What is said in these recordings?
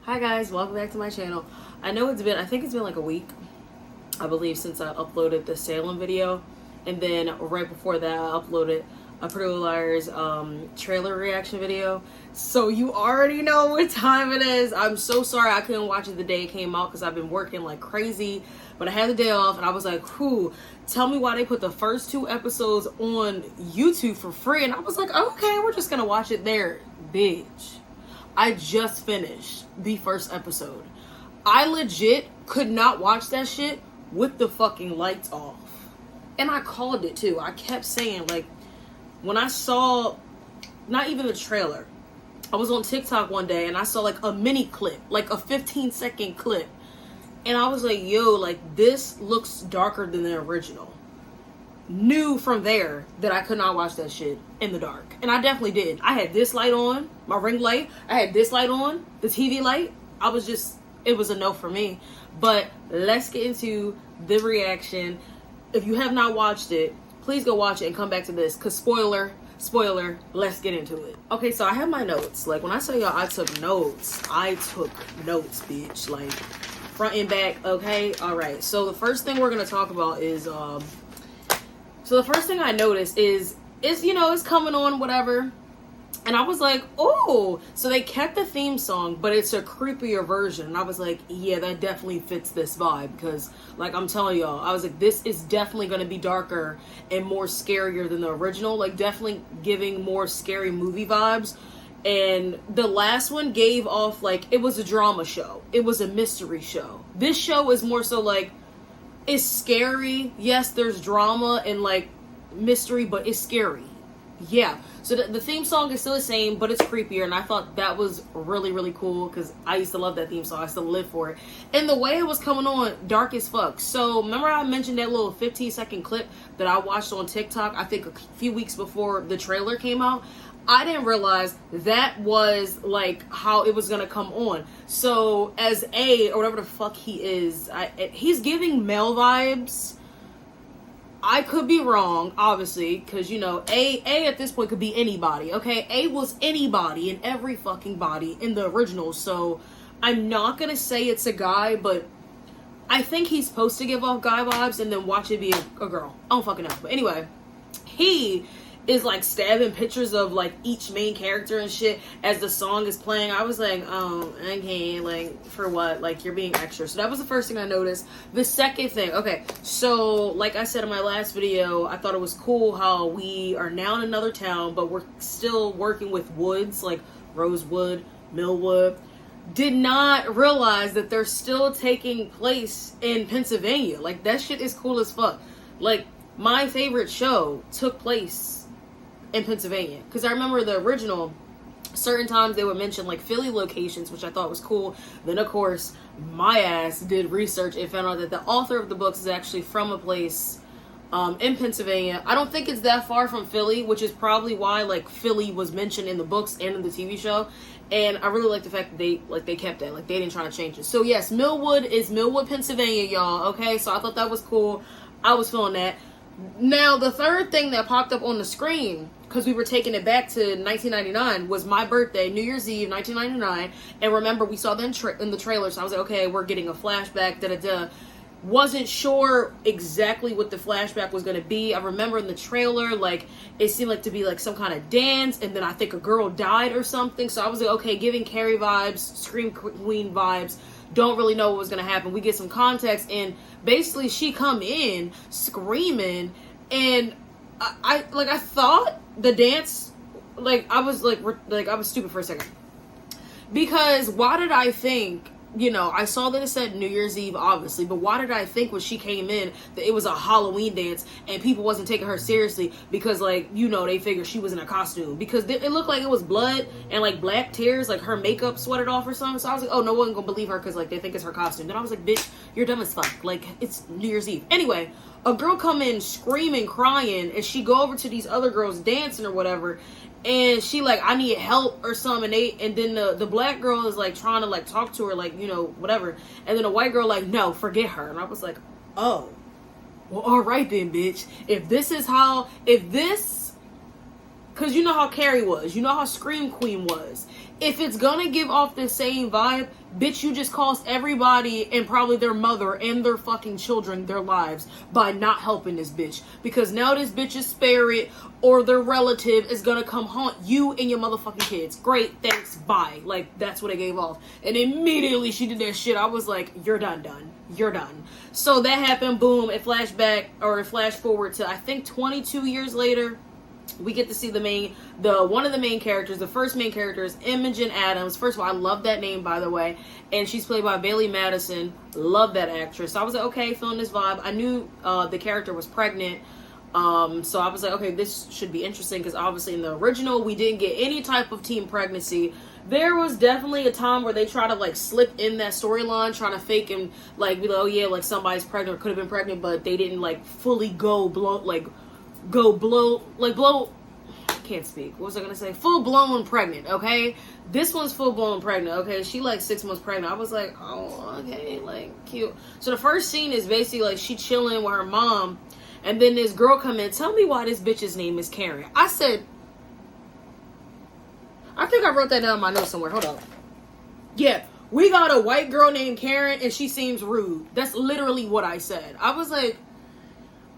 Hi guys, welcome back to my channel. I think it's been like a week, I believe, since I uploaded the Salem video. And then right before that, I uploaded a Pretty Little Liars trailer reaction video. So you already know what time it is. I'm so sorry I couldn't watch it the day it came out because I've been working like crazy. But I had the day off and I was like, whew, tell me why they put the first 2 episodes on YouTube for free. And I was like, okay, we're just gonna watch it there. Bitch, I just finished the first episode. I legit could not watch that shit with the fucking lights off. And I called it too. I kept saying, like, when I saw, not even the trailer, I was on TikTok one day and I saw like a mini clip, like a 15-second clip. And I was like, yo, like, this looks darker than the original. Knew from there that I could not watch that shit in the dark. And I definitely did. I had this light on, my ring light. I had this light on, the TV light. It was a no for me. But let's get into the reaction. If you have not watched it, please go watch it and come back to this. Because spoiler, let's get into it. Okay, so I have my notes. Like, when I say y'all I took notes, bitch. Like, front and back, okay? Alright, so the first thing we're going to talk about is, so the first thing I noticed is, you know, it's coming on, whatever. And I was like, oh, so they kept the theme song, but it's a creepier version. And I was like, yeah, that definitely fits this vibe. Because, like, I'm telling y'all, I was like, this is definitely going to be darker and more scarier than the original. Like, definitely giving more scary movie vibes. And the last one gave off, like, it was a drama show. It was a mystery show. This show is more so, like, it's scary. Yes, there's drama and, like, mystery, but it's scary. Yeah. So the theme song is still the same, but it's creepier, and I thought that was really, really cool, because I used to love that theme song. I still live for it. And the way it was coming on, dark as fuck. So, remember I mentioned that little 15-second clip that I watched on TikTok, I think a few weeks before the trailer came out? I didn't realize that was, like, how it was gonna come on. So, as A, or whatever the fuck he is, he's giving male vibes. I could be wrong, obviously, because, you know, A at this point could be anybody, okay? A was anybody in every fucking body in the original, so I'm not gonna say it's a guy, but I think he's supposed to give off guy vibes and then watch it be a girl. I don't fucking know. But anyway, he is, like, stabbing pictures of, like, each main character and shit as the song is playing. I was like, oh, okay, like, for what? Like, you're being extra. So that was the first thing I noticed. The second thing, okay, so, like I said in my last video, I thought it was cool how we are now in another town, but we're still working with woods, like Rosewood, Millwood. Did not realize that they're still taking place in Pennsylvania. Like, that shit is cool as fuck. Like, my favorite show took place in Pennsylvania, because I remember the original, certain times they would mention like Philly locations, which I thought was cool. Then of course my ass did research and found out that the author of the books is actually from a place in Pennsylvania. I don't think it's that far from Philly, which is probably why like Philly was mentioned in the books and in the TV show. And I really like the fact that they kept that, like they didn't try to change it. So yes, Millwood is Millwood, Pennsylvania, y'all. Okay, so I thought that was cool. I was feeling that. Now, the third thing that popped up on the screen, because we were taking it back to 1999, was my birthday, New Year's Eve, 1999. And remember, we saw that in the trailer, so I was like, okay, we're getting a flashback, da-da-da. Wasn't sure exactly what the flashback was going to be. I remember in the trailer, like, it seemed like to be, like, some kind of dance, and then I think a girl died or something. So I was like, okay, giving Carrie vibes, Scream Queen vibes. Don't really know what was going to happen. We get some context, and basically she come in screaming, and I thought the dance, like, I was stupid for a second, because why did I think, you know, I saw that it said New Year's Eve, obviously, but why did I think when she came in that it was a Halloween dance and people wasn't taking her seriously? Because, like, you know, they figured she was in a costume, because it looked like it was blood and, like, black tears, like her makeup sweated off or something. So I was like, oh, no one gonna believe her because, like, they think it's her costume. Then I was like, bitch, you're dumb as fuck. Like, it's New Year's Eve. Anyway, a girl come in screaming, crying, and she go over to these other girls dancing or whatever, and she like, I need help or something, and then the black girl is like trying to like talk to her, like, you know, whatever, and then the white girl like, no, forget her. And I was like, oh, well, all right then, bitch. If this Because you know how Carrie was. You know how Scream Queen was. If it's gonna give off the same vibe, bitch, you just cost everybody and probably their mother and their fucking children their lives by not helping this bitch. Because now this bitch's spirit or their relative is gonna come haunt you and your motherfucking kids. Great, thanks, bye. Like, that's what it gave off. And immediately she did that shit. I was like, you're done. You're done. So that happened, boom, it flashed forward to, I think, 22 years later. We get to see one of the main characters. The first main character is Imogen Adams. First of all, I love that name, by the way. And she's played by Bailey Madison. Love that actress. So I was like, okay, feeling this vibe. I knew the character was pregnant. So I was like, okay, this should be interesting. Because obviously in the original, we didn't get any type of teen pregnancy. There was definitely a time where they try to like slip in that storyline, trying to fake and like be like, oh yeah, like somebody's pregnant or could have been pregnant, but they didn't like fully can't speak. What was I gonna say? Full blown pregnant, okay? This one's full blown pregnant, okay? She like 6 months pregnant. I was like, oh, okay, like cute. So the first scene is basically like she chilling with her mom, and then this girl come in. Tell me why this bitch's name is Karen. I said, I think I wrote that down in my notes somewhere. Hold on. Yeah, we got a white girl named Karen, and she seems rude. That's literally what I said. I was like,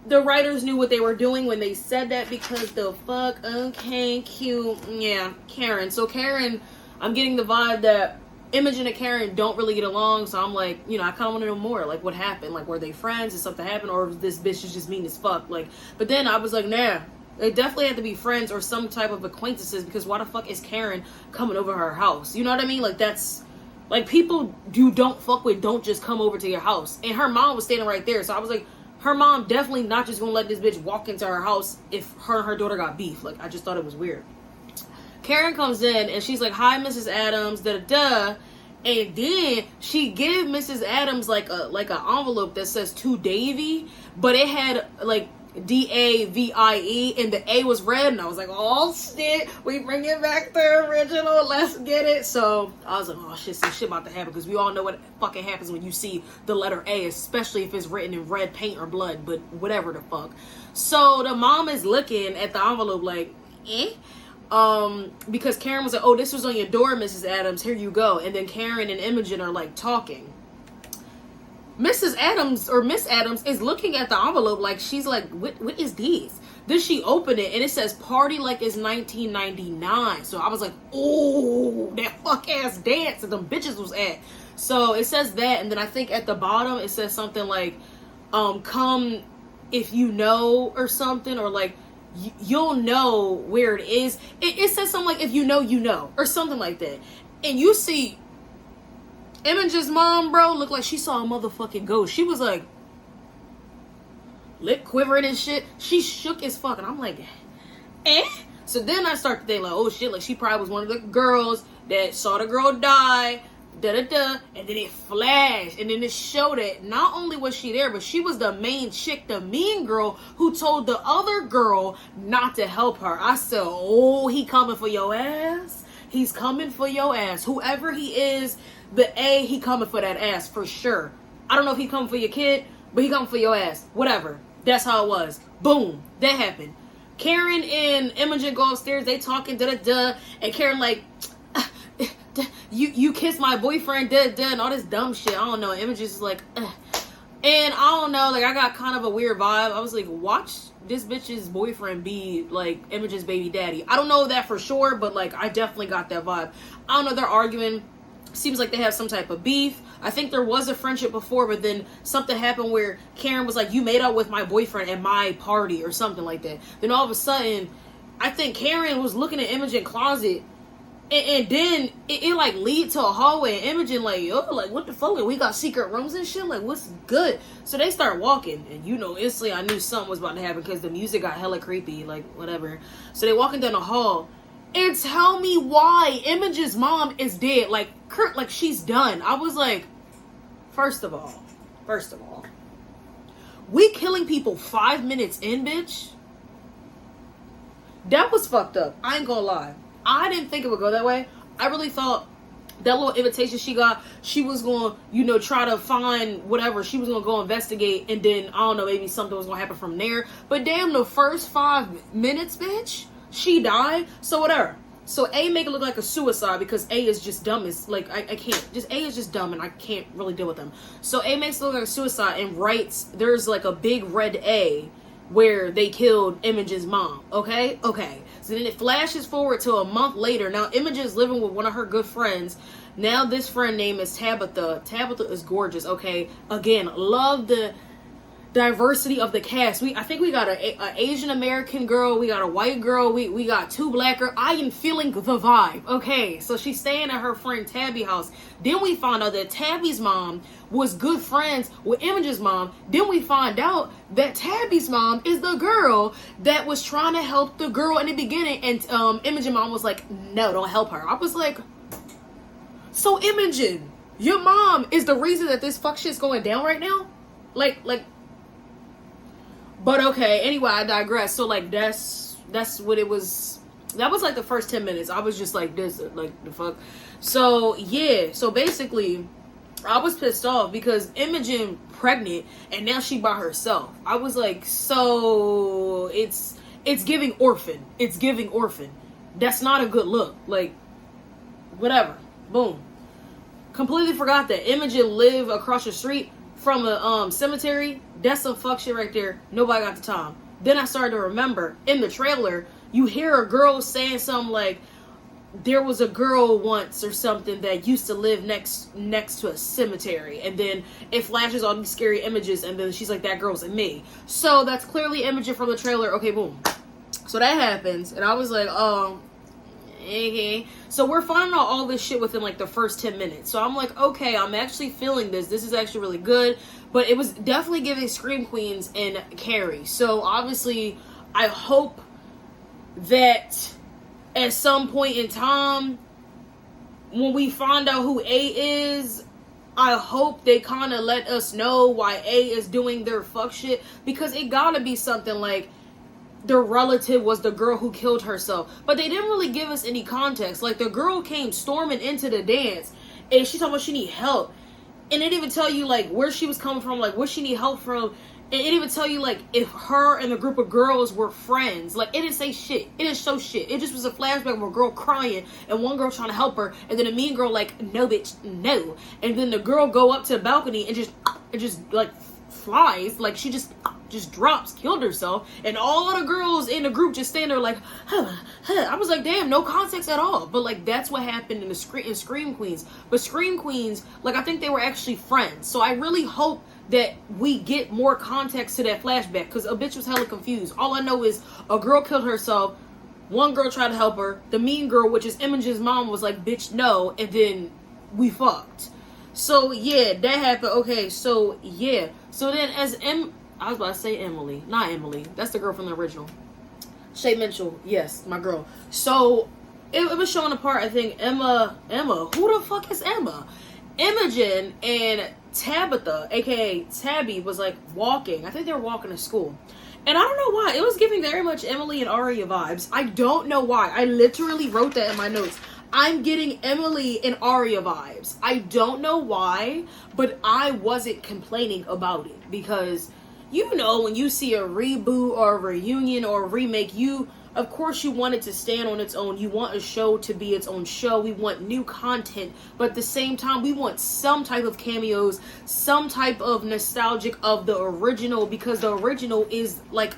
the writers knew what they were doing when they said that, because the fuck, okay, cute, yeah, Karen. So Karen, I'm getting the vibe that Imogen and Karen don't really get along, so I'm like, you know, I kind of want to know more, like, what happened, like, were they friends, did something happen, or this bitch is just mean as fuck, like, but then I was like, nah, they definitely had to be friends or some type of acquaintances, because why the fuck is Karen coming over her house, you know what I mean, like, that's, like, people you don't fuck with don't just come over to your house, and her mom was standing right there, so I was like, her mom definitely not just gonna let this bitch walk into her house if her and her daughter got beef. Like, I just thought it was weird. Karen comes in and she's like, hi, Mrs. Adams, da-da-da. And then she give Mrs. Adams like an envelope that says to Davy, but it had like D-A-V-I-E and the A was red, and I was like, oh shit, we bring it back to the original, let's get it. So I was like, oh shit, some shit about to happen, because we all know what fucking happens when you see the letter A, especially if it's written in red paint or blood, but whatever the fuck. So the mom is looking at the envelope like, because Karen was like, oh, this was on your door, Mrs. Adams, here you go. And then Karen and Imogen are like talking. Mrs. Adams or Miss Adams is looking at the envelope like she's like, what is this? Then she opened it and it says party like it's 1999. So I was like, oh, that fuck ass dance that them bitches was at. So it says that, and then I think at the bottom it says something like, come if you know, or something, or like you'll know where it is. It says something like, if you know, or something like that. And you see Imogen's mom, bro, looked like she saw a motherfucking ghost. She was like, lip quivering and shit. She shook as fuck. And I'm like, So then I start to think like, oh shit, like she probably was one of the girls that saw the girl die, da-da-da. And then it flashed. And then it showed that not only was she there, but she was the main chick, the mean girl, who told the other girl not to help her. I said, oh, he coming for your ass. He's coming for your ass. Whoever he is, the A, he coming for that ass for sure. I don't know if he coming for your kid, but he coming for your ass. Whatever. That's how it was. Boom. That happened. Karen and Imogen go upstairs. They talking, da-da-da. And Karen like, you kissed my boyfriend, da-da-da, and all this dumb shit. I don't know. Imogen's just like, And I don't know. Like, I got kind of a weird vibe. I was like, watch this bitch's boyfriend be like Imogen's baby daddy. I don't know that for sure, but like, I definitely got that vibe. I don't know. They're arguing. Seems like they have some type of beef. I think there was a friendship before, but then something happened where Karen was like, you made out with my boyfriend at my party or something like that. Then all of a sudden, I think Karen was looking at Imogen's closet, and then it like lead to a hallway, and Imogen like, yo, like what the fuck? We got secret rooms and shit? Like, what's good? So they start walking, and you know, instantly I knew something was about to happen because the music got hella creepy, like whatever. So they walking down the hall, and tell me why Imogen's mom is dead. Like, Kurt, like she's done. I was like, first of all, we killing people 5 minutes in, bitch. That was fucked up. I ain't gonna lie. I didn't think it would go that way. I really thought that little invitation she got, she was going to, you know, try to find whatever. She was going to go investigate, and then, I don't know, maybe something was going to happen from there. But damn, the first 5 minutes, bitch, she died, so whatever. So A make it look like a suicide because A is just dumb. It's like, I can't. Just A is just dumb and I can't really deal with them. So A makes it look like a suicide and writes, there's like a big red A where they killed Imogen's mom. Okay? Okay. So then it flashes forward to a month later. Now Imogen's living with one of her good friends. Now this friend name is Tabitha. Tabitha is gorgeous. Okay? Again, love the diversity of the cast. I think we got a Asian American girl, we got a white girl, we got 2 black girls. I am feeling the vibe. Okay, so she's staying at her friend Tabby's house. Then we find out that Tabby's mom was good friends with Imogen's mom. Then we find out that Tabby's mom is the girl that was trying to help the girl in the beginning, and Imogen's mom was like, no, don't help her. I was like, so Imogen, your mom is the reason that this fuck shit's going down right now? Like But okay, anyway, I digress. So like that's what it was. That was like the first 10 minutes. I was just like this, like the fuck. So yeah, so basically I was pissed off because Imogen pregnant and now she by herself. I was like, so it's giving orphan. It's giving orphan. That's not a good look. Like, whatever. Boom. Completely forgot that Imogen lived across the street from a cemetery. That's some fuck shit right there. Nobody got the time. Then I started to remember in the trailer, you hear a girl saying something like, there was a girl once or something that used to live next to a cemetery, and then it flashes all these scary images, and then she's like, that girl's in me. So that's clearly Imogen from the trailer. Okay, boom. So that happens, and I was like, oh, okay. So we're finding out all this shit within like the first 10 minutes. So I'm like, okay, I'm actually feeling this. This is actually really good. But it was definitely giving Scream Queens and Carrie. So obviously, I hope that at some point in time, when we find out who A is, I hope they kind of let us know why A is doing their fuck shit. Because it gotta be something like, the relative was the girl who killed herself. But they didn't really give us any context. Like, the girl came storming into the dance, and she talking about she need help. And it didn't even tell you, like, where she was coming from, like, what she need help from. And it didn't even tell you, like, if her and the group of girls were friends. Like, it didn't say shit. It didn't show shit. It just was a flashback of a girl crying, and one girl trying to help her, and then a mean girl, like, no, bitch, no. And then the girl go up to the balcony and just like, flies. Like, she just drops, killed herself, and all the girls in the group just stand there like, I was like, damn, no context at all. But like, that's what happened in Scream Queens. But Scream Queens, like, I think they were actually friends. So I really hope that we get more context to that flashback, because a bitch was hella confused. All I know is a girl killed herself, one girl tried to help her, the mean girl, which is Imogen's mom, was like, bitch, no, and then we fucked. So yeah, that happened. Okay, so yeah, so then I was about to say Emily. Not Emily. That's the girl from the original. Shay Mitchell. Yes, my girl. So, it was showing apart, I think, Emma. Who the fuck is Emma? Imogen and Tabitha, a.k.a. Tabby, was, like, walking. I think they were walking to school. And I don't know why. It was giving very much Emily and Aria vibes. I don't know why. I literally wrote that in my notes. I'm getting Emily and Aria vibes. I don't know why, but I wasn't complaining about it. Because, you know, when you see a reboot or a reunion or a remake, of course you want it to stand on its own. You want a show to be its own show. We want new content, but at the same time, we want some type of cameos, some type of nostalgic of the original, because the original is like,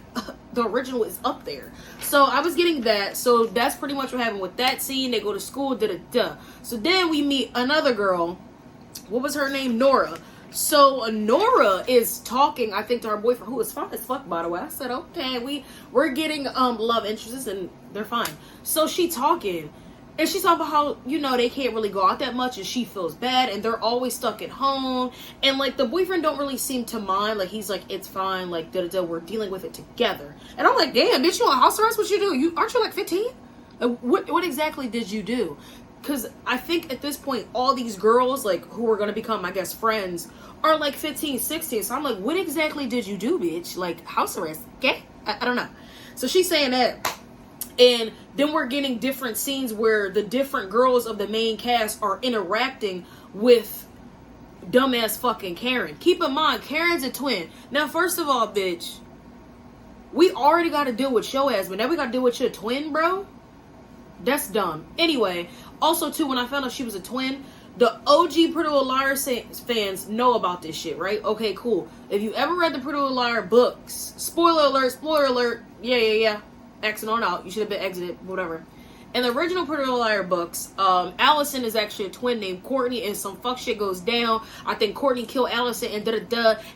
the original is up there. So I was getting that. So that's pretty much what happened with that scene. They go to school, da-da-da. So then we meet another girl. What was her name? Nora. So Nora is talking, I think, to her boyfriend, who is fine as fuck, by the way. I said, okay, we're getting love interests, and they're fine. So she talking, and she's talking about how, you know, they can't really go out that much, and she feels bad, and they're always stuck at home, and like the boyfriend don't really seem to mind. Like, he's like, it's fine, like, da-da-da, we're dealing with it together. And I'm like, damn, bitch, you on house arrest? What you do? Aren't you like 15? What exactly did you do? Because I think at this point, all these girls, like, who are going to become, I guess, friends, are like 15, 16. So I'm like, what exactly did you do, bitch? Like, house arrest? Okay? I don't know. So she's saying that. And then we're getting different scenes where the different girls of the main cast are interacting with dumbass fucking Karen. Keep in mind, Karen's a twin. Now, first of all, bitch, We already got to deal with your ass, but now we got to deal with your twin, bro. That's dumb. Anyway, also too, when I found out she was a twin, the OG Pretty Little Liars fans know about this shit, right? Okay, cool. If you ever read the Pretty Little Liar books, spoiler alert, yeah. Exit on out. You should have been exited, whatever. In the original Pretty Little Liar books, Allison is actually a twin named Courtney, and some fuck shit goes down. I think Courtney killed Allison and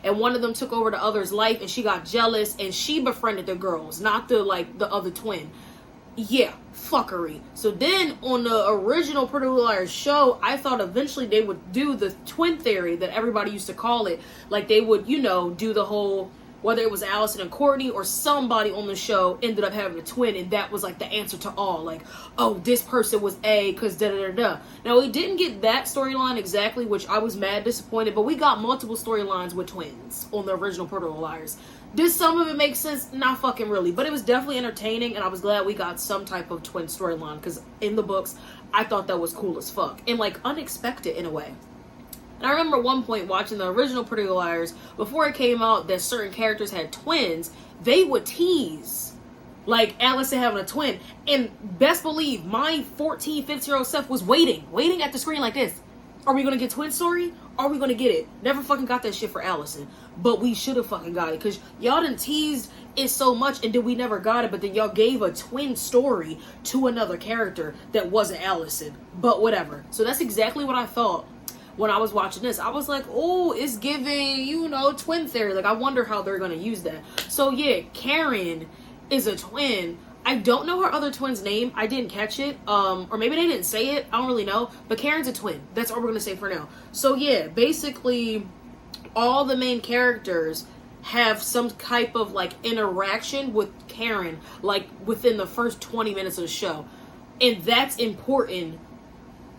and one of them took over the other's life, and she got jealous, and she befriended the girls, not the other twin. Yeah, fuckery. So then on the original Pretty Little Liars show, I thought eventually they would do the twin theory that everybody used to call it. Like they would, do the whole, whether it was Allison and Courtney or somebody on the show ended up having a twin, and that was like the answer to all. Like, oh, this person was A because da-da-da-da. Now, we didn't get that storyline exactly, which I was mad disappointed, but we got multiple storylines with twins on the original Pretty Little Liars. Did some of it make sense? Not fucking really. But it was definitely entertaining, and I was glad we got some type of twin storyline, because in the books, I thought that was cool as fuck. And, unexpected in a way. And I remember at one point watching the original Pretty Little Liars, before it came out that certain characters had twins, they would tease, Allison having a twin. And best believe, my 14, 15-year-old self was waiting at the screen like this. Are we going to get twin story? Are we going to get it? Never fucking got that shit for Allison. But we should have fucking got it. Because y'all done teased it so much and then we never got it. But then y'all gave a twin story to another character that wasn't Allison. But whatever. So that's exactly what I thought when I was watching this. I was like, oh, it's giving, twin theory. I wonder how they're going to use that. So yeah, Karen is a twin. I don't know her other twin's name. I didn't catch it. Or maybe they didn't say it. I don't really know. But Karen's a twin. That's all we're going to say for now. So yeah, basically all the main characters have some type of interaction with Karen within the first 20 minutes of the show. And that's important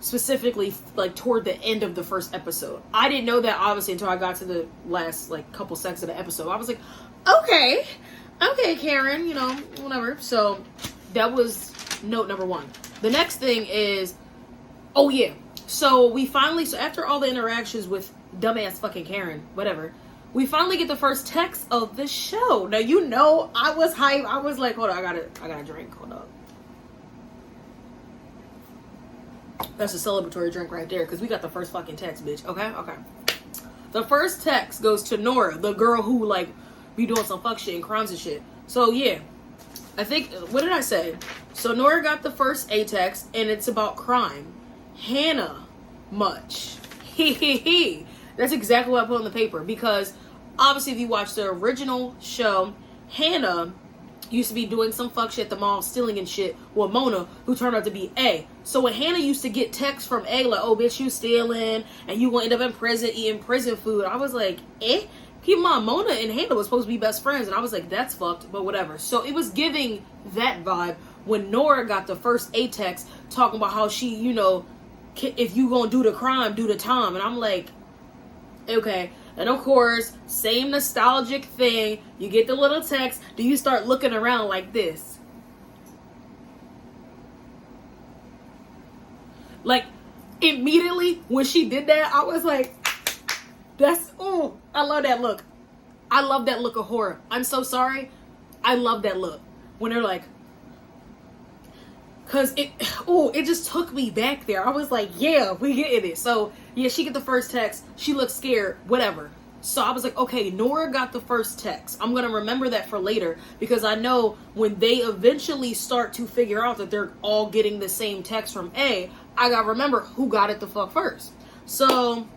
specifically toward the end of the first episode. I didn't know that obviously until I got to the last couple seconds of the episode. I was like, okay, Karen, whatever. So that was note number one. The next thing is, oh yeah, so after all the interactions with dumbass fucking Karen, whatever, we finally get the first text of the show. Now, I was hyped. I was like, hold on, I gotta drink. Hold up. That's a celebratory drink right there, because we got the first fucking text, bitch. Okay. The first text goes to Nora, the girl who be doing some fuck shit and crimes and shit. So yeah, I think, what did I say? So Nora got the first A text, and it's about crime. Hannah, much. That's exactly what I put on the paper, because obviously if you watch the original show, Hannah used to be doing some fuck shit at the mall, stealing and shit, with Mona, who turned out to be A. So when Hannah used to get texts from A, oh bitch, you stealing, and you gonna end up in prison eating prison food, I was like, Keep in mind, Mona and Hannah was supposed to be best friends, and I was like, that's fucked, but whatever. So it was giving that vibe when Nora got the first A text talking about how she, if you gonna do the crime, do the time. And I'm like, okay. And of course, same nostalgic thing. You get the little text. Do you start looking around like this? Immediately when she did that, I was like, I love that look. I love that look of horror. I'm so sorry. I love that look. When they're like, cause it just took me back there. I was like, yeah, we getting it. So yeah, she get the first text. She looks scared, whatever. So I was like, okay, Nora got the first text. I'm going to remember that for later, because I know when they eventually start to figure out that they're all getting the same text from A, I got to remember who got it the fuck first. So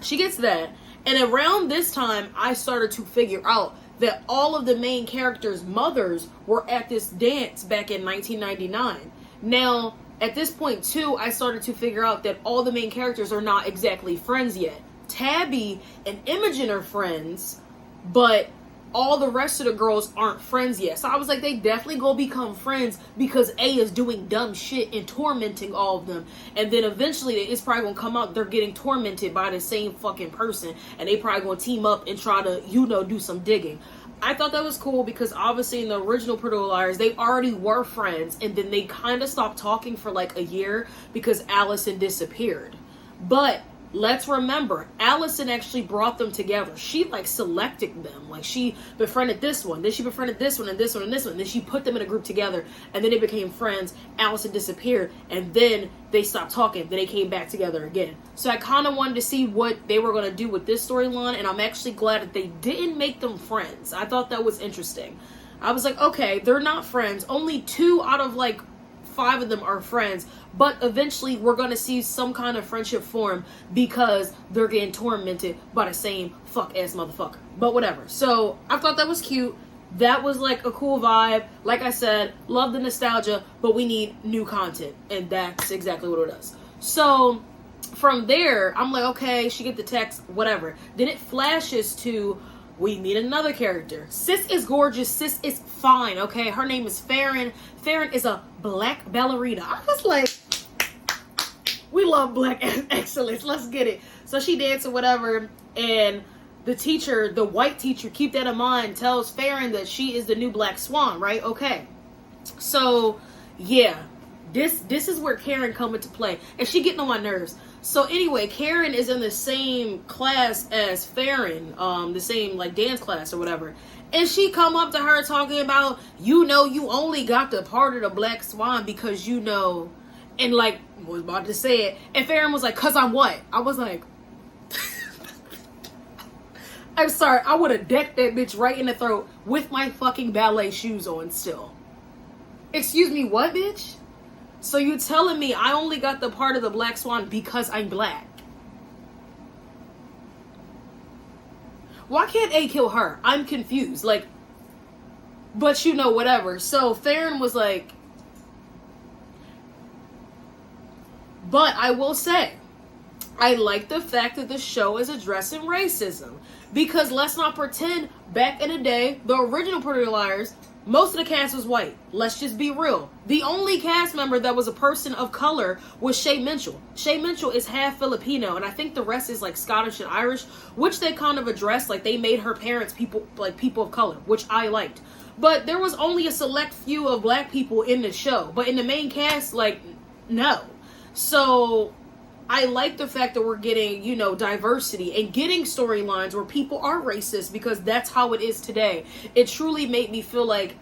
she gets that. And around this time, I started to figure out that all of the main characters' mothers were at this dance back in 1999. Now, at this point, too, I started to figure out that all the main characters are not exactly friends yet. Tabby and Imogen are friends, but all the rest of the girls aren't friends yet. So I was like, they definitely gonna become friends because A is doing dumb shit and tormenting all of them. And then eventually it's probably gonna come out they're getting tormented by the same fucking person. And they probably gonna team up and try to, do some digging. I thought that was cool because obviously in the original Pretty Little Liars, they already were friends. And then they kind of stopped talking for a year because Allison disappeared. But let's remember, Allison actually brought them together. She like selected them. Like she befriended this one, then she befriended this one and this one and this one. Then she put them in a group together, and then they became friends. Allison disappeared, and then they stopped talking. Then they came back together again. So I kind of wanted to see what they were going to do with this storyline, and I'm actually glad that they didn't make them friends. I thought that was interesting. I was like, okay, they're not friends. Only 2 out of like 5 of them are friends, but eventually we're gonna see some kind of friendship form because they're getting tormented by the same fuck ass motherfucker. But whatever. So I thought that was cute. That was like a cool vibe. Like I said, love the nostalgia, but we need new content, and that's exactly what it does. So from there, I'm like, okay, she get the text, whatever. Then it flashes to, we need another character. Sis is gorgeous. Sis is fine, okay? Her name is Farron. Farron is a black ballerina. I was like, we love black excellence. Let's get it. So she danced or whatever, and the teacher, the white teacher, keep that in mind, tells Farron that she is the new Black Swan, right? Okay. So, yeah. This is where Karen come into play. And she getting on my nerves. So anyway, Karen is in the same class as Farron, the same like dance class or whatever. And she come up to her talking about, you know, you only got the part of the Black Swan because you know, and like was about to say it. And Farron was like, cause I'm what? I was like, I'm sorry, I would have decked that bitch right in the throat with my fucking ballet shoes on still. Excuse me, what, bitch? So you telling me I only got the part of the Black Swan because I'm black? Why can't A kill her? I'm confused. Like, but you know, whatever. So Farron was like, but I will say, I like the fact that the show is addressing racism. Because let's not pretend, back in the day, the original Pretty Little Liars, most of the cast was white. Let's just be real. The only cast member that was a person of color was Shay Mitchell. Shay Mitchell is half Filipino, and I think the rest is like Scottish and Irish, which they kind of addressed. Like they made her parents people of color, which I liked. But there was only a select few of black people in the show. But in the main cast, like, no. So I like the fact that we're getting, you know, diversity and getting storylines where people are racist, because that's how it is today. It truly made me feel like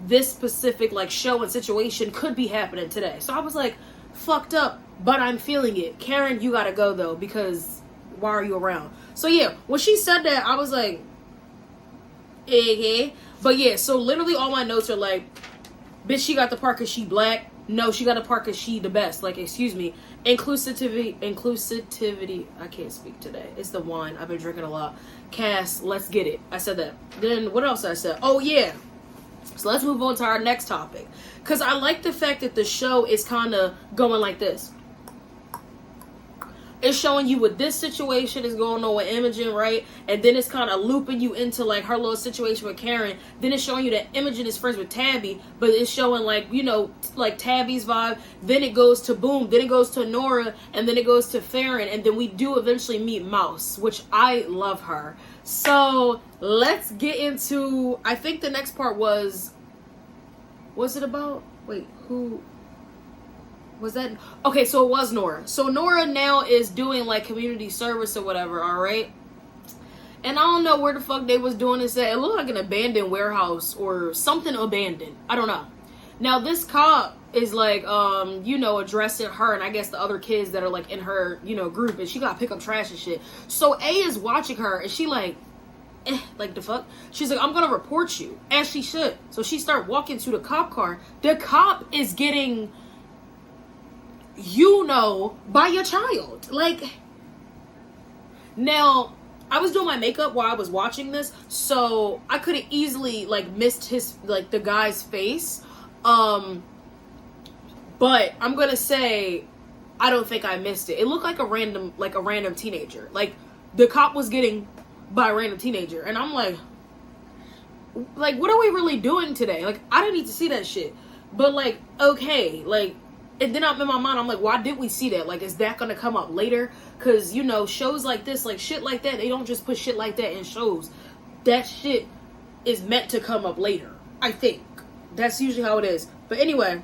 this specific like show and situation could be happening today. So I was like, fucked up, but I'm feeling it. Karen, you gotta go though, because why are you around? So yeah, when she said that, I was like, eh. But yeah, so literally all my notes are like, bitch, she got the part because she black. No, she got a part because she the best. Like, excuse me. Inclusivity. I can't speak today. It's the wine. I've been drinking a lot. Cass, let's get it. I said that. Then what else I said? Oh, yeah. So let's move on to our next topic. Because I like the fact that the show is kind of going like this. It's showing you what this situation is going on with Imogen, right? And then it's kind of looping you into like her little situation with Karen. Then it's showing you that Imogen is friends with Tabby, but it's showing like, you know, like Tabby's vibe. Then it goes to Boom. Then it goes to Nora, and then it goes to Farron, and then we do eventually meet Mouse, which I love her. So let's get into, I think the next part was it about? Wait, who? Was that? Okay, so it was Nora. So Nora now is doing like community service or whatever, alright? And I don't know where the fuck they was doing this at. It looked like an abandoned warehouse or something abandoned. I don't know. Now this cop is like, you know, addressing her and I guess the other kids that are like in her, you know, group, and she got to pick up trash and shit. So A is watching her and she like, like the fuck? She's like, I'm gonna report you. As she should. So she start walking to the cop car. The cop is getting, you know, by your child. Like, now I was doing my makeup while I was watching this, so I could have easily like missed his, like the guy's face, but I'm gonna say I don't think I missed it. It looked like a random teenager. Like the cop was getting by a random teenager, and I'm like what are we really doing today? Like I didn't need to see that shit, but like, okay, like. And then I'm in my mind, I'm like, why did we see that? Like, is that going to come up later? Because, you know, shows like this, like shit like that, they don't just put shit like that in shows. That shit is meant to come up later, I think. That's usually how it is. But anyway,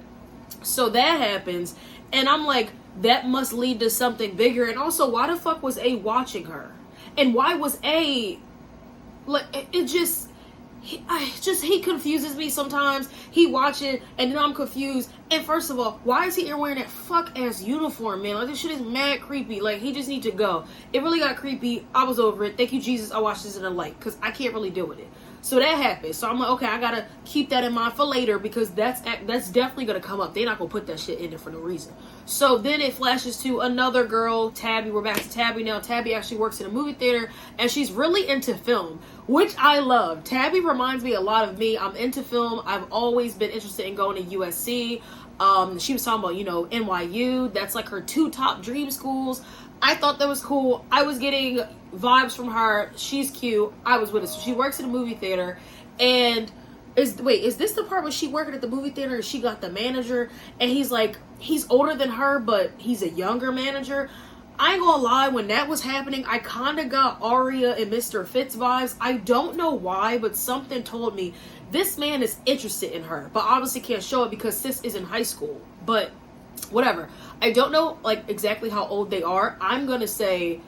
so that happens. And I'm like, that must lead to something bigger. And also, why the fuck was A watching her? And why was A, like, he confuses me sometimes. He watching, and then I'm confused. And first of all, why is he wearing that fuck ass uniform, man? Like, this shit is mad creepy. Like, he just needs to go. It really got creepy. I was over it. Thank you, Jesus. I watched this in the light because I can't really deal with it. So that happened. So I'm like, okay, I gotta keep that in mind for later because that's definitely gonna come up. They're not gonna put that shit in there for no reason. So then it flashes to another girl, Tabby. We're back to Tabby now. Tabby actually works in a movie theater and she's really into film, which I love. Tabby reminds me a lot of me. I'm into film. I've always been interested in going to USC. She was talking about, you know, NYU. That's like her 2 top dream schools. I thought that was cool. I was getting vibes from her. She's cute. I was with her. So she works in a movie theater. And is this the part where she working at the movie theater and she got the manager and he's like, he's older than her, but he's a younger manager? I ain't gonna lie, when that was happening, I kind of got Aria and Mr. Fitz vibes. I don't know why, but something told me this man is interested in her, but obviously can't show it because sis is in high school. But whatever. I don't know like exactly how old they are. I'm gonna say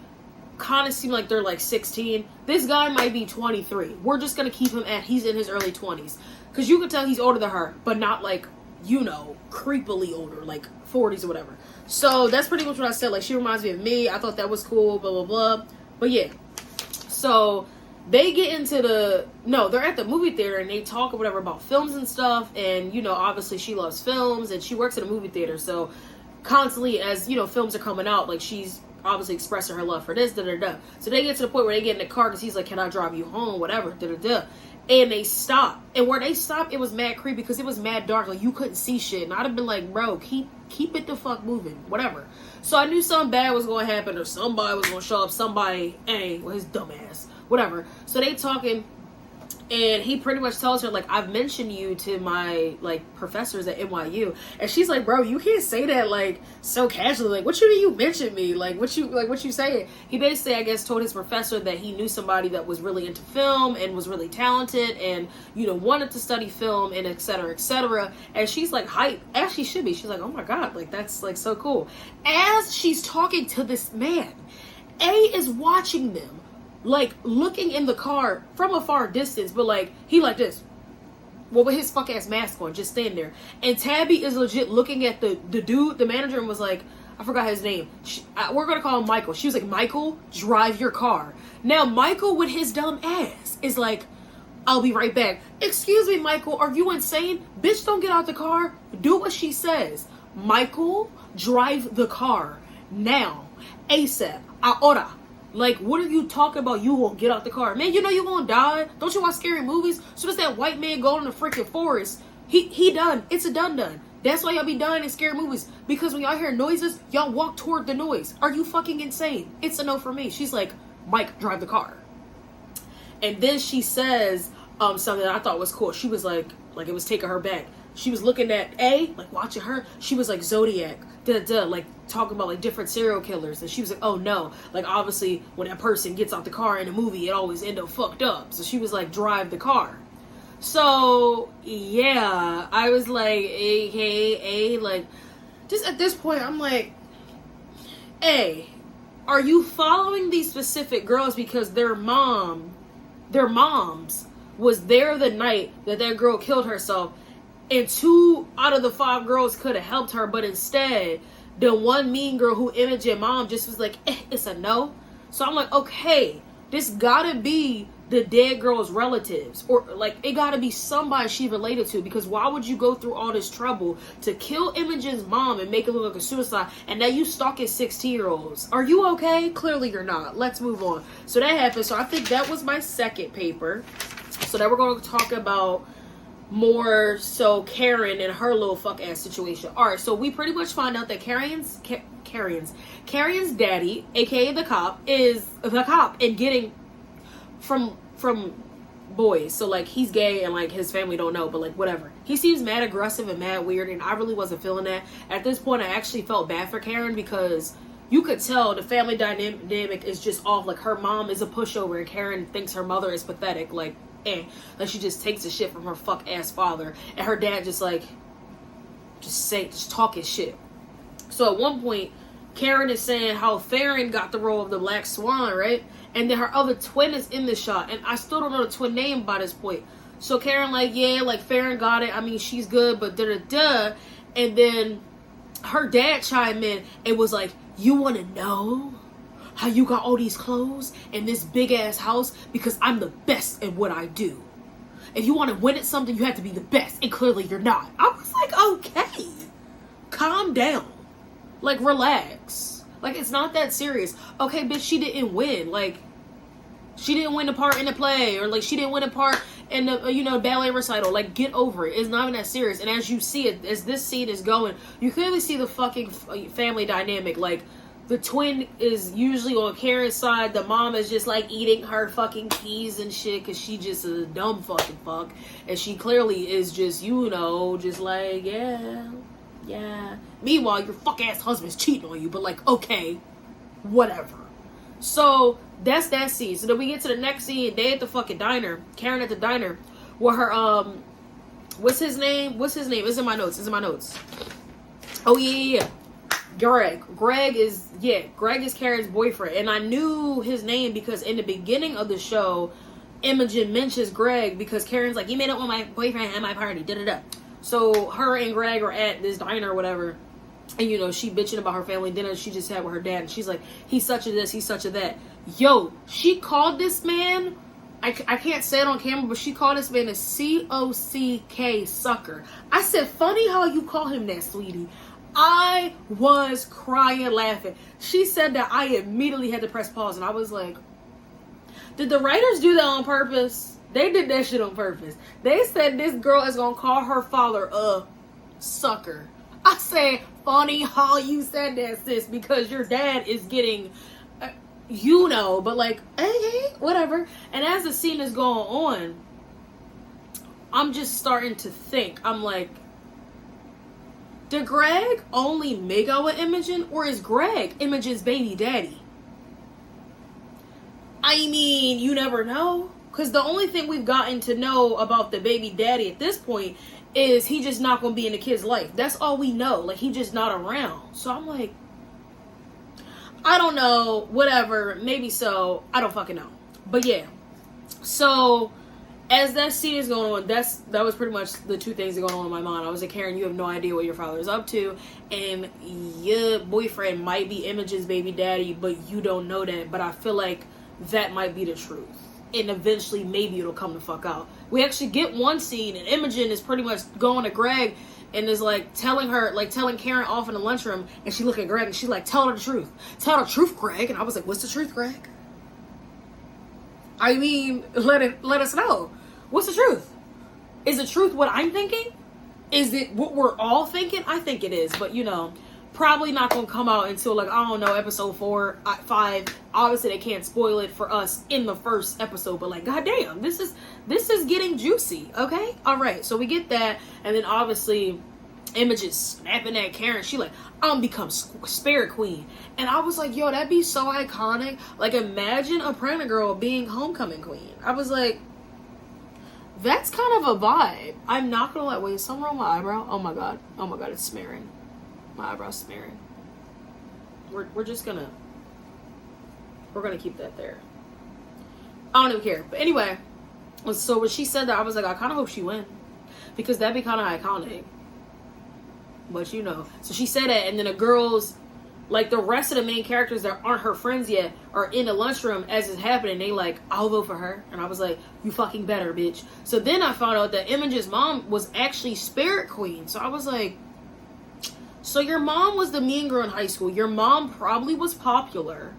kind of seem like they're like 16. This guy might be 23. We're just gonna keep him at he's in his early 20s because you can tell he's older than her, but not like, you know, creepily older, like 40s or whatever. So that's pretty much what I said. Like, she reminds me of me. I thought that was cool, blah blah blah. But yeah, so they get into they're at the movie theater and they talk or whatever about films and stuff. And, you know, obviously she loves films and she works at a movie theater. So constantly as, you know, films are coming out, like she's obviously expressing her love for this, da-da-da. So they get to the point where they get in the car because he's like, can I drive you home, whatever, da-da-da. And they stop. And where they stopped, it was mad creepy because it was mad dark. Like, you couldn't see shit. And I'd have been like, bro, keep it the fuck moving, whatever. So I knew something bad was going to happen or somebody was going to show up. Somebody, well, his dumb ass, whatever. So they talking. And he pretty much tells her, like, I've mentioned you to my, like, professors at NYU. And she's like, bro, you can't say that, like, so casually. Like, what you mean you mentioned me? what you saying? He basically, I guess, told his professor that he knew somebody that was really into film and was really talented and, you know, wanted to study film and et cetera, et cetera. And she's, like, hype. As she should be. She's like, oh, my God. Like, that's, like, so cool. As she's talking to this man, A is watching them. Like, looking in the car from a far distance, but like, he like this. Well, with his fuck ass mask on, just standing there. And Tabby is legit looking at the dude, the manager, and was like, I forgot his name. We're gonna call him Michael. She was like, Michael, drive your car. Now, Michael with his dumb ass is like, I'll be right back. Excuse me, Michael, are you insane? Bitch, don't get out the car. Do what she says. Michael, drive the car. Now. ASAP. Ahora. Like, what are you talking about? You won't get out the car. Man, you know you gonna die. Don't you watch scary movies? As soon as that white man go in the freaking forest, he done. It's a done. That's why y'all be dying in scary movies. Because when y'all hear noises, y'all walk toward the noise. Are you fucking insane? It's a no for me. She's like, Mike, drive the car. And then she says something that I thought was cool. She was like it was taking her back. She was looking at A, like watching her. She was like, Zodiac, like talking about like different serial killers. And she was like, oh no. Like, obviously when that person gets out the car in a movie, it always end up fucked up. So she was like, drive the car. So yeah, I was like, A, like, just at this point, I'm like, A, are you following these specific girls because their moms was there the night that girl killed herself? And 2 out of the 5 girls could have helped her, but instead, the one mean girl who imaged your mom just was like, it's a no. So I'm like, okay, this gotta be the dead girl's relatives. Or, like, it gotta be somebody she related to. Because why would you go through all this trouble to kill Imogen's mom and make it look like a suicide? And now you stalking 16-year-olds. Are you okay? Clearly you're not. Let's move on. So that happened. So I think that was my second paper. So now we're going to talk about more so Karen and her little fuck ass situation. Alright, so we pretty much find out that Karen's daddy, aka the cop, is the cop and getting from boys. So like, he's gay and like his family don't know, but like whatever. He seems mad aggressive and mad weird, and I really wasn't feeling that. At this point I actually felt bad for Karen because you could tell the family dynamic is just off. Like, her mom is a pushover and Karen thinks her mother is pathetic. Like she just takes the shit from her fuck ass father, and her dad just like just talking shit. So at one point, Karen is saying how Farron got the role of the Black Swan, right? And then her other twin is in the shot. And I still don't know the twin name by this point. So Karen like, yeah, like Farron got it. I mean, she's good, but da-da-da. And then her dad chimed in and was like, you want to know how you got all these clothes in this big ass house? Because I'm the best at what I do. If you want to win at something, you have to be the best. And clearly you're not. I was like, okay, calm down. Like, relax. Like, it's not that serious. Okay, bitch, she didn't win. Like, she didn't win a part in the play. Or, like, she didn't win a part in the, ballet recital. Like, get over it. It's not even that serious. And as you see it, as this scene is going, you clearly see the fucking family dynamic. Like, the twin is usually on Karen's side. The mom is just, like, eating her fucking keys and shit. Because she just is a dumb fucking fuck. And she clearly is just, just like, yeah. Meanwhile, your fuck ass husband's cheating on you, but like, okay, whatever. So that's that scene. So then we get to the next scene. They at the fucking diner. Karen at the diner, where her what's his name? It's in my notes. Oh yeah. Greg is Karen's boyfriend, and I knew his name because in the beginning of the show, Imogen mentions Greg because Karen's like, you made up with my boyfriend at my party. So her and Greg are at this diner or whatever. And, she bitching about her family dinner she just had with her dad. And she's like, he's such a this, he's such a that. Yo, she called this man, I can't say it on camera, but she called this man a C-O-C-K sucker. I said, funny how you call him that, sweetie. I was crying laughing. She said that, I immediately had to press pause. And I was like, did the writers do that on purpose? They did that shit on purpose. They said this girl is gonna call her father a sucker. I said, funny how you said that, sis, because your dad is getting, but like, hey, whatever. And as the scene is going on, I'm just starting to think. I'm like, did Greg only make out with Imogen, or is Greg Imogen's baby daddy? I mean, you never know. Because the only thing we've gotten to know about the baby daddy at this point is he just not going to be in the kid's life. That's all we know. Like, he just not around. So I'm like, I don't know. Whatever. Maybe so. I don't fucking know. But yeah. So, as that scene is going on, that was pretty much the two things that going on in my mind. I was like, Karen, you have no idea what your father is up to. And your boyfriend might be Imogen's baby daddy, but you don't know that. But I feel like that might be the truth. And eventually maybe it'll come the fuck out. We actually get one scene and Imogen is pretty much going to Greg and is like telling Karen off in the lunchroom, and she look at Greg and she's like, tell her the truth. Tell her the truth, Greg. And I was like, what's the truth, Greg? I mean, let us know. What's the truth? Is the truth what I'm thinking? Is it what we're all thinking? I think it is, but probably not gonna come out until like, I don't know, episode 4, 5. Obviously they can't spoil it for us in the first episode, but like, goddamn, this is getting juicy. Okay, all right, so we get that, and then obviously Imogen snapping at Karen. She like, I'm become Spirit Queen, and I was like, yo, that'd be so iconic. Like, imagine a pregnant girl being Homecoming Queen. I was like, that's kind of a vibe. I'm not gonna wait, something wrong with my eyebrow? Oh my god, it's smearing. My eyebrow's smearing. We're gonna keep that there. I don't even care. But anyway, so when she said that, I was like, I kind of hope she win, because that'd be kind of iconic. But so she said that, and then the girls, like the rest of the main characters that aren't her friends yet, are in the lunchroom as it's happening. They like, I'll vote for her, and I was like, you fucking better, bitch. So then I found out that Imogen's mom was actually Spirit Queen. So I was like, so your mom was the mean girl in high school. Your mom probably was popular.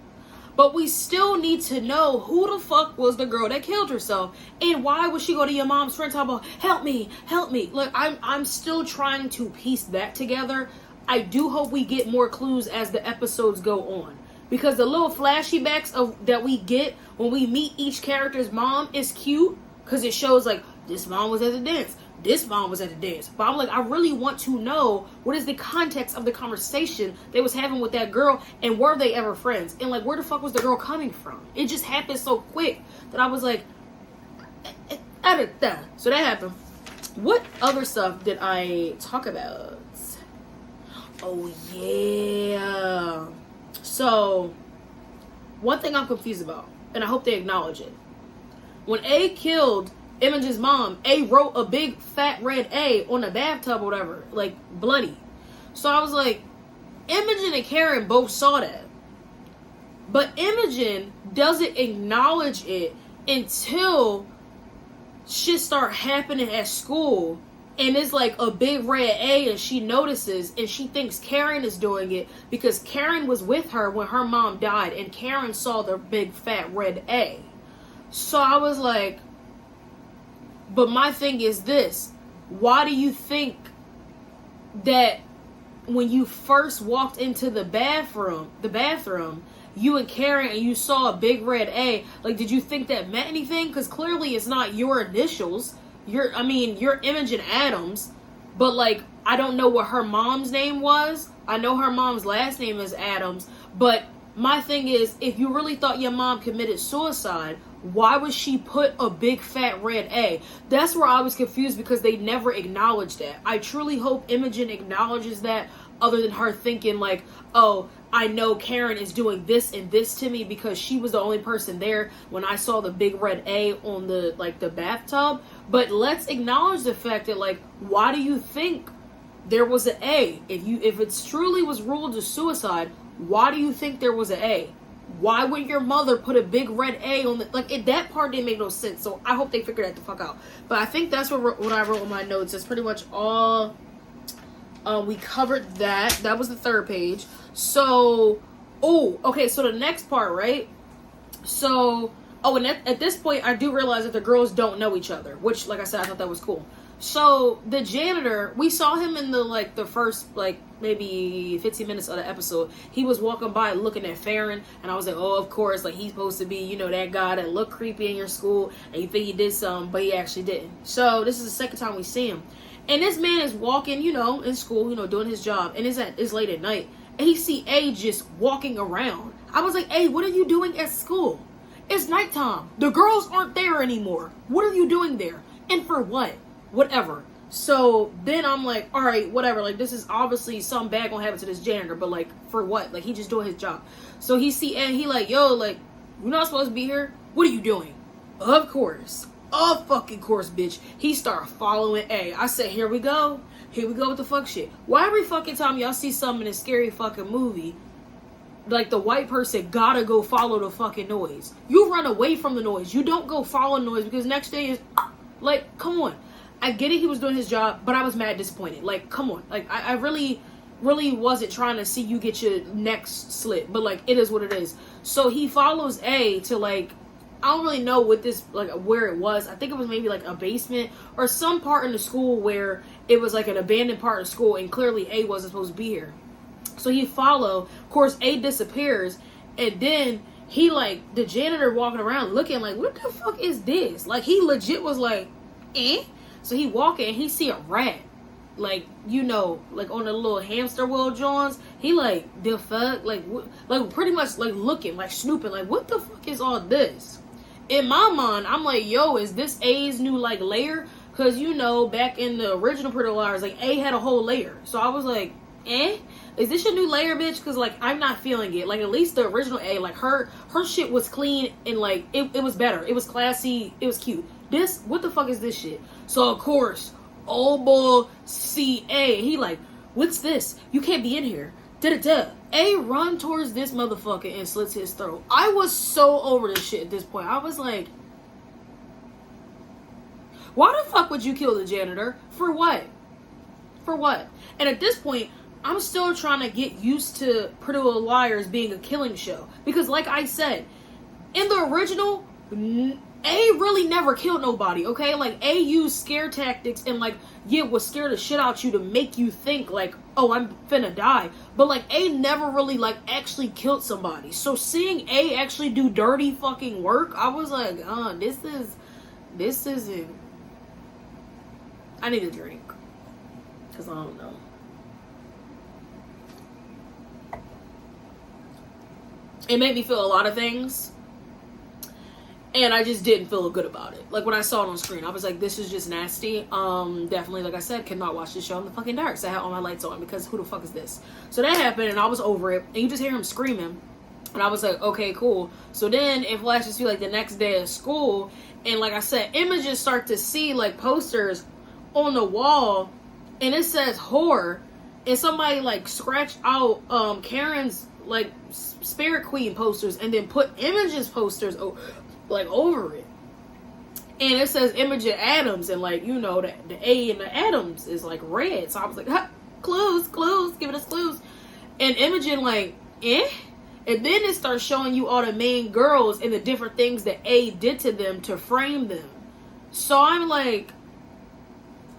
But we still need to know who the fuck was the girl that killed herself. And why would she go to your mom's friend talking about, help me. Look, I'm still trying to piece that together. I do hope we get more clues as the episodes go on. Because the little flashbacks that we get when we meet each character's mom is cute. Because it shows like, this mom was at the dance. This mom was at the dance. But I'm like, I really want to know what is the context of the conversation they was having with that girl, and were they ever friends? And like, where the fuck was the girl coming from? It just happened so quick that I was like, so that happened. What other stuff did I talk about? Oh, yeah. So, one thing I'm confused about, and I hope they acknowledge it. When A killed Imogen's mom, A wrote a big fat red A on the bathtub or whatever, like bloody. So I was like, Imogen and Karen both saw that. But Imogen doesn't acknowledge it until shit start happening at school. And it's like a big red A, and she notices, and she thinks Karen is doing it because Karen was with her when her mom died, and Karen saw the big fat red A. So I was like, but my thing is this. Why do you think that when you first walked into the bathroom, you and Karen, and you saw a big red A, like, did you think that meant anything? Because clearly it's not your initials. You're Imogen Adams, but like, I don't know what her mom's name was. I know her mom's last name is Adams, but my thing is, if you really thought your mom committed suicide, why would she put a big fat red A? That's where I was confused, because they never acknowledged that. I truly hope Imogen acknowledges that, other than her thinking like, oh, I know Karen is doing this and this to me because she was the only person there when I saw the big red A on the bathtub. But let's acknowledge the fact that, like, why do you think there was an A? If it truly was ruled as suicide, why do you think there was an A? Why would your mother put a big red A on that part didn't make no sense. So I hope they figure that the fuck out. But I think that's what I wrote on my notes. It's pretty much all. We covered that. That was the third page. So, okay. So the next part, right? So, and at this point, I do realize that the girls don't know each other, which, like I said, I thought that was cool. So the janitor, we saw him in the first maybe 15 minutes of the episode. He was walking by looking at Farron, and I was like, oh, of course, like, he's supposed to be, that guy that looked creepy in your school, and you think he did something, but he actually didn't. So this is the second time we see him. And this man is walking, in school, doing his job. And it's late at night. And he see A just walking around. I was like, hey, what are you doing at school? It's nighttime. The girls aren't there anymore. What are you doing there? And for what? Whatever. So then I'm like, all right, whatever. Like, this is obviously something bad gonna happen to this janitor. But, like, for what? Like, he just doing his job. So he see A, and he like, yo, like, you're not supposed to be here. What are you doing? Of course. Of fucking course, bitch. He started following A. I said, here we go. Here we go with the fuck shit. Why every fucking time y'all see something in a scary fucking movie, like, the white person gotta go follow the fucking noise? You run away from the noise. You don't go follow the noise, because next day is, like, come on. I get it, he was doing his job, but I was mad disappointed. Like, come on. Like, I really wasn't trying to see you get your neck slit, but, like, it is what it is. So he follows A to, like, I don't really know what this, like, where it was. I think it was maybe like a basement or some part in the school where it was like an abandoned part of school, and clearly A wasn't supposed to be here. So he followed. Of course, A disappears, and then he, like, the janitor walking around looking like, what the fuck is this? Like, he legit was like, eh? So he walking, and he see a rat. Like, like on the little hamster wheel Johns. He like, the fuck? Like, pretty much like looking, like snooping, like, what the fuck is all this? In my mind, I'm like, yo, is this A's new, like, layer? Because, back in the original Pretty Little Liars, like, A had a whole layer. So I was like, is this your new layer, bitch? Because, like, I'm not feeling it. Like, at least the original A, like, her shit was clean, and, like, it was better. It was classy. It was cute. This, what the fuck is this shit? So, of course, old boy see A. He like, what's this? You can't be in here. Da-da-da. A run towards this motherfucker and slits his throat. I was so over this shit at this point. I was like, why the fuck would you kill the janitor? For what? For what? And at this point, I'm still trying to get used to Pretty Little Liars being a killing show. Because like I said, in the original, A really never killed nobody, okay? Like, A used scare tactics and, like, was scared the shit out you to make you think, like, oh, I'm finna die. But, like, A never really, like, actually killed somebody. So seeing A actually do dirty fucking work, I was like, this isn't... I need a drink. Because I don't know. It made me feel a lot of things. And I just didn't feel good about it. Like, when I saw it on screen, I was like, this is just nasty. Definitely, like I said, cannot watch this show in the fucking dark. So I had all my lights on, because who the fuck is this? So that happened, and I was over it. And you just hear him screaming. And I was like, okay, cool. So then it flashes to like the next day of school. And like I said, images start to see like posters on the wall. And it says whore. And somebody like scratched out Karen's like Spirit Queen posters. And then put Image's posters like over it. And it says Imogen Adams. And like, you know, the A in the Adams is like red. So I was like, clues, giving us clues. And Imogen like, eh? And then it starts showing you all the main girls and the different things that A did to them to frame them. So I'm like,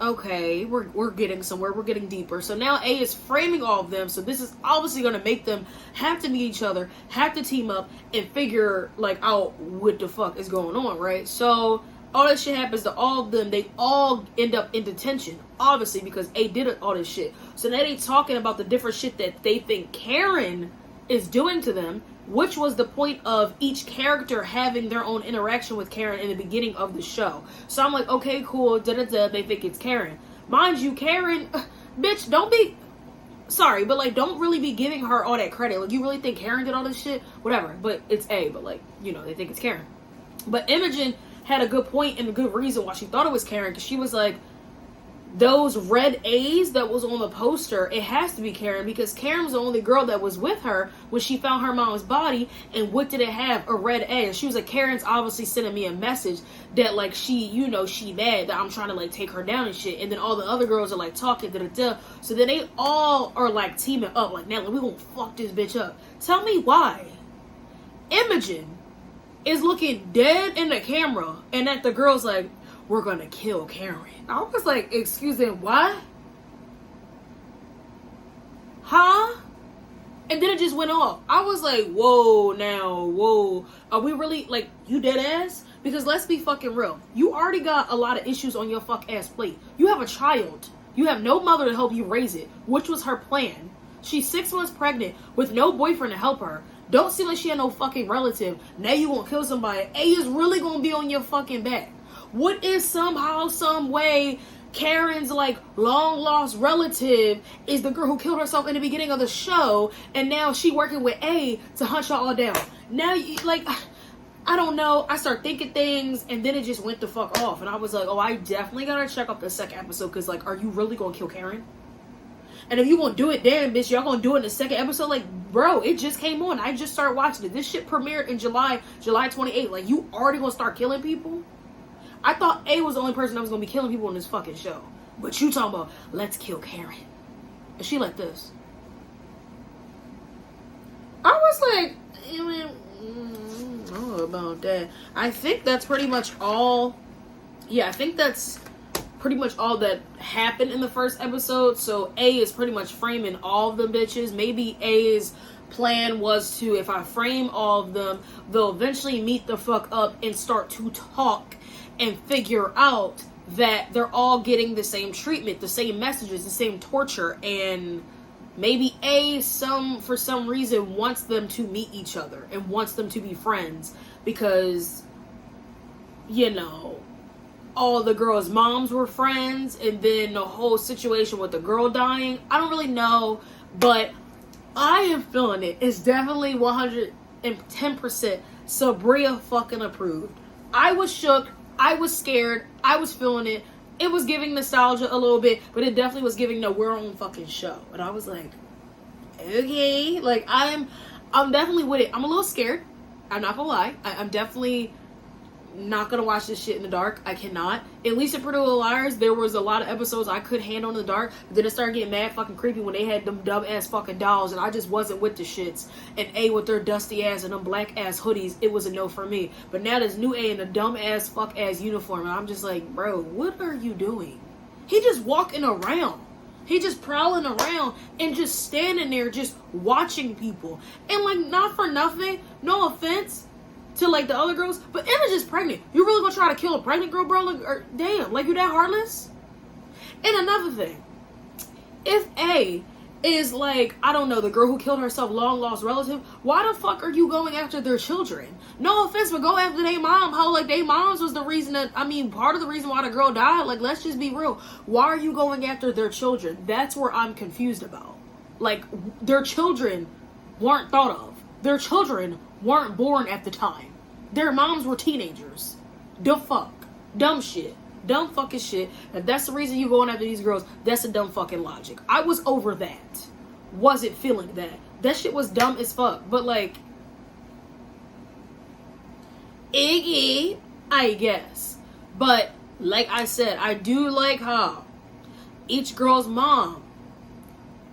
okay, we're getting somewhere. We're getting deeper. So now A is framing all of them. So this is obviously going to make them have to meet each other, have to team up, and figure like out what the fuck is going on, right? So all that shit happens to all of them. They all end up in detention, obviously, because A did all this shit. So now they talking about the different shit that they think Karen is doing to them, which was the point of each character having their own interaction with Karen in the beginning of the show. So I'm like, okay, cool, they think it's Karen. Mind you, Karen, bitch, don't be, sorry, but like, don't really be giving her all that credit. Like, you really think Karen did all this shit? Whatever, but it's A, but like, you know, they think it's Karen. But Imogen had a good point and a good reason why she thought it was Karen, because she was like, those red A's that was on the poster, it has to be Karen, because Karen was the only girl that was with her when she found her mom's body. And what did it have? A red A. And she was like, Karen's obviously sending me a message that like she, you know, she mad that I'm trying to like take her down and shit. And then all the other girls are like talking, So then they all are like teaming up, like, now we gonna fuck this bitch up. Tell me why Imogen is looking dead in the camera and that the girl's like, we're gonna kill Karen. I was like, excuse me, what? Huh? And then it just went off. I was like, whoa. Are we really, like, you dead ass? Because let's be fucking real. You already got a lot of issues on your fuck ass plate. You have a child. You have no mother to help you raise it, which was her plan. She's 6 months pregnant with no boyfriend to help her. Don't seem like she had no fucking relative. Now you gonna kill somebody. A is really gonna be on your fucking back. What if somehow, some way, Karen's like long lost relative is the girl who killed herself in the beginning of the show, and now she working with A to hunt y'all all down? Now, like, I don't know. I start thinking things, and then it just went the fuck off, and I was like, oh, I definitely gotta check out the second episode, because like, are you really gonna kill Karen? And if you gonna do it, damn bitch, y'all gonna do it in the second episode? Like, bro, it just came on. I just started watching it. This shit premiered in July 28th. Like, you already gonna start killing people? I thought A was the only person that was going to be killing people in this fucking show. But you talking about, let's kill Karen. And she like this. I was like, I don't know about that. I think that's pretty much all. Yeah, I think that's pretty much all that happened in the first episode. So A is pretty much framing all of the bitches. Maybe A's plan was to, if I frame all of them, they'll eventually meet the fuck up and start to talk and figure out that they're all getting the same treatment, the same messages, the same torture, and maybe A, for some reason, wants them to meet each other and wants them to be friends, because, you know, all the girls' moms were friends, and then the whole situation with the girl dying, I don't really know, but I am feeling it. It's definitely 110% Sabria fucking approved. I was shook. I was scared. I was feeling it. It was giving nostalgia a little bit, but it definitely was giving we're on fucking show. And I was like, okay, like I'm definitely with it. I'm a little scared. I'm not gonna lie. I'm definitely not gonna watch this shit in the dark. I cannot. At least in Pretty Little Liars, there was a lot of episodes I could handle in the dark. But then it started getting mad fucking creepy when they had them dumb ass fucking dolls, and I just wasn't with the shits. And A with their dusty ass and them black ass hoodies, it was a no for me. But now there's new A in a dumb ass fuck ass uniform, and I'm just like, bro, what are you doing? He just walking around. He just prowling around and just standing there just watching people. And like, not for nothing, no offense to like the other girls, but Emma's just pregnant. You really gonna try to kill a pregnant girl, bro? Like, or, damn, like you that heartless? And another thing, if A is like, I don't know, the girl who killed herself, long lost relative, why the fuck are you going after their children? No offense, but go after their mom. How, like, their moms was the reason that, I mean, part of the reason why the girl died. Like, let's just be real. Why are you going after their children? That's where I'm confused about. Like, their children weren't thought of. Their children weren't born at the time. Their moms were teenagers. The fuck. Dumb shit. Dumb fucking shit. If that's the reason you going after these girls, that's a dumb fucking logic. I was over that. Wasn't feeling that. That shit was dumb as fuck. But, like, Iggy, I guess. But, like I said, I do like how each girl's mom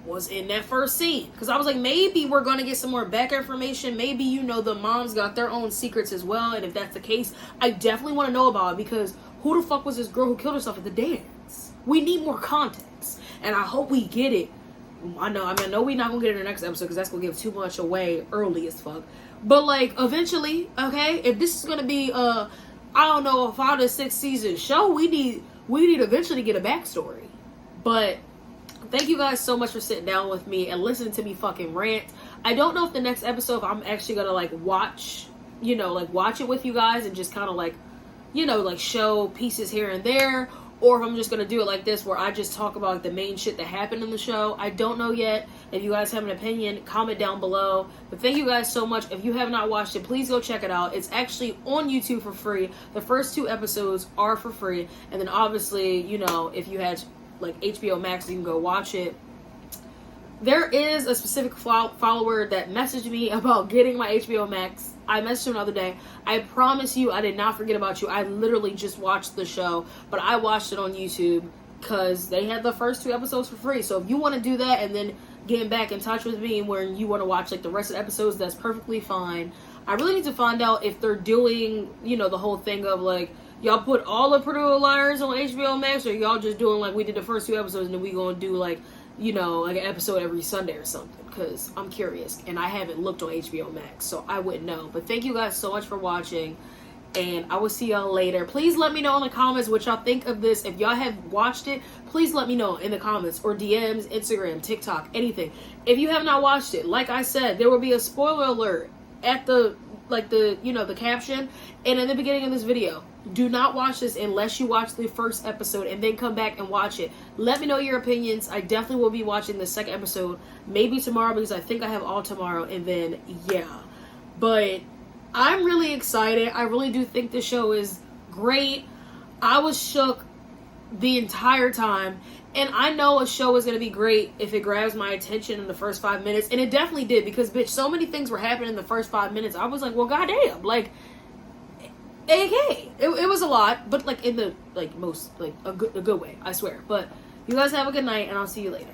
was in that first scene. Because I was like, maybe we're going to get some more back information. Maybe, you know, the moms got their own secrets as well. And if that's the case, I definitely want to know about it. Because who the fuck was this girl who killed herself at the dance? We need more context. And I hope we get it. I know we're not going to get it in the next episode because that's going to give too much away early as fuck. But, like, eventually, okay, if this is going to be, I don't know, a 5 to 6 season show, we need eventually to get a backstory. But thank you guys so much for sitting down with me and listening to me fucking rant. I don't know if the next episode, if I'm actually going to, like, watch it with you guys and just kind of, like, you know, like, show pieces here and there. Or if I'm just going to do it like this, where I just talk about, like, the main shit that happened in the show. I don't know yet. If you guys have an opinion, comment down below. But thank you guys so much. If you have not watched it, please go check it out. It's actually on YouTube for free. The first 2 episodes are for free. And then obviously, you know, if you had, like, HBO Max, you can go watch it. There is a specific follower that messaged me about getting my HBO Max. I messaged him the other day. I promise you, I did not forget about you. I literally just watched the show, but I watched it on YouTube because they had the first 2 episodes for free. So if you want to do that and then get back in touch with me where you want to watch, like, the rest of the episodes, that's perfectly fine. I really need to find out if they're doing, you know, the whole thing of, like, y'all put all the Pretty Little Liars on HBO Max, or y'all just doing, like, we did the first 2 episodes and then we gonna do, like, you know, like an episode every Sunday or something, because I'm curious and I haven't looked on HBO Max, so I wouldn't know. But thank you guys so much for watching, and I will see y'all later. Please let me know in the comments what y'all think of this. If y'all have watched it, please let me know in the comments, or DMs, Instagram, TikTok, anything. If you have not watched it, like I said, there will be a spoiler alert at the, like, the, you know, the caption and in the beginning of this video. Do not watch this unless you watch the first episode and then come back and watch it. Let me know your opinions. I definitely will be watching the second episode maybe tomorrow, because I think I have all tomorrow, and then yeah. But I'm really excited. I really do think the show is great. I was shook the entire time, and I know a show is going to be great if it grabs my attention in the first 5 minutes, and it definitely did, because bitch, so many things were happening in the first 5 minutes. I was like, well, goddamn, like, okay, it was a lot, but, like, in the, like, most, like, a good way, I swear. But you guys have a good night, and I'll see you later.